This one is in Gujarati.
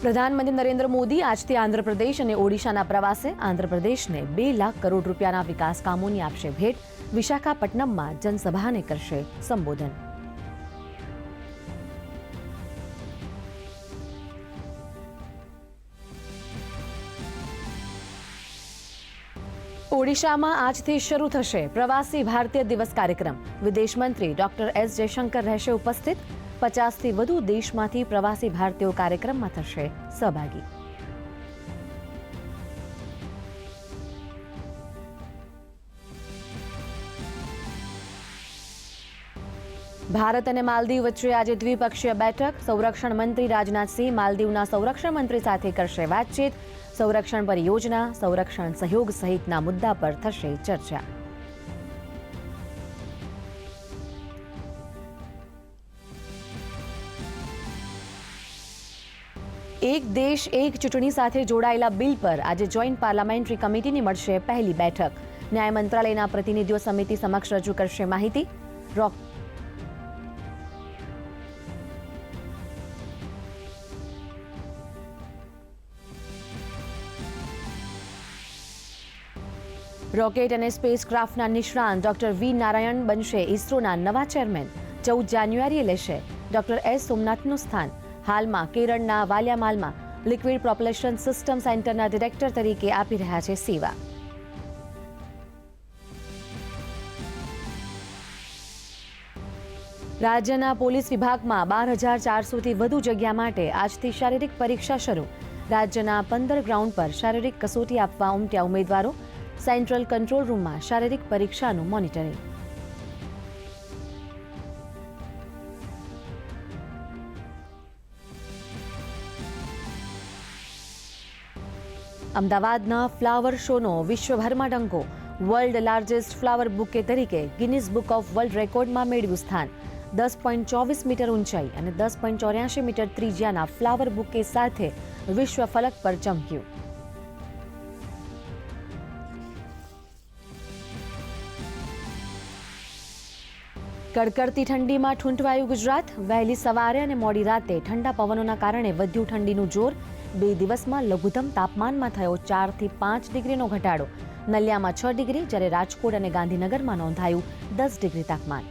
પ્રધાનમંત્રી નરેન્દ્ર મોદી આજથી આંધ્રપ્રદેશ અને ઓડિશાના પ્રવાસે આંધ્રપ્રદેશને 2 લાખ કરોડ રૂપિયાના વિકાસ કામોની આપશે ભેટ. વિશાખાપટ્ટનમમાં જનસભાને કરશે સંબોધન. ઓડિશામાં આજથી શરૂ થશે પ્રવાસી ભારતીય દિવસ કાર્યક્રમ. વિદેશ મંત્રી ડોક્ટર એસ જયશંકર રહેશે ઉપસ્થિત. 50થી વધુ દેશમાંથી પ્રવાસી ભારતીયો કાર્યક્રમમાં થશે સહભાગી. ભારત અને માલદીવ વચ્ચે આજે દ્વિપક્ષીય બેઠક. સંરક્ષણ મંત્રી રાજનાથસિંહ માલદીવના સંરક્ષણ મંત્રી સાથે કરશે વાતચીત. સંરક્ષણ પરિયોજના, સંરક્ષણ સહયોગ સહિતના મુદ્દા પર થશે ચર્ચા. એક દેશ એક ચૂંટણી સાથે જોડાયેલા બિલ પર આજે જોઈન્ટ પાર્લામેન્ટરી કમિટીની મળશે પહેલી બેઠક. ન્યાય મંત્રાલયના પ્રતિનિધિઓ સમિતિ સમક્ષ રજૂ કરશે માહિતી. રોકેટ અને સ્પેસ ક્રાફ્ટના નિષ્ણાંત ડોક્ટર વી નારાયણ બનશે ઇસરોના નવા ચેરમેન. 14 જાન્યુઆરીએ લેશે ડોક્ટર એસ સોમનાથનું સ્થાન. હાલમાં કેરળના વાલિયામાલમાં લિક્વિડ પ્રોપલ્શન સિસ્ટમ સેન્ટરના ડિરેક્ટર તરીકે આપી રહ્યા છે સેવા. રાજ્યના પોલીસ વિભાગમાં 12,400થી વધુ જગ્યા માટે આજથી શારીરિક પરીક્ષા શરૂ. રાજ્યના 15 ગ્રાઉન્ડ પર શારીરિક કસોટી આપવા ઉમટ્યા ઉમેદવારો. સેન્ટ્રલ કંટ્રોલ રૂમમાં શારીરિક પરીક્ષાનું મોનિટરિંગ. અમદાવાદના ફ્લાવર શોનો વિશ્વભરમાં ડંકો. વર્લ્ડ લાર્જેસ્ટ ફ્લાવર બુકે તરીકે ગિનીઝ બુક ઓફ વર્લ્ડ રેકોર્ડમાં મેળવ્યું સ્થાન. 10.24 મીટર ઊંચાઈ અને 10.84 મીટર ત્રિજ્યાના ફ્લાવર બુકે સાથે વિશ્વ ફલક પર ચમક્યું. કડકડતી ઠંડીમાં ઠૂંઠવાયું ગુજરાત. વહેલી સવારે અને મોડી રાતે ઠંડા પવનોના કારણે વધ્યું ઠંડીનું જોર. 2 દિવસમાં લઘુત્તમ તાપમાનમાં થયો 4થી 5 ડિગ્રીનો ઘટાડો. નલિયામાં 6 ડિગ્રી જ્યારે રાજકોટ અને ગાંધીનગરમાં નોંધાયું 10 ડિગ્રી તાપમાન.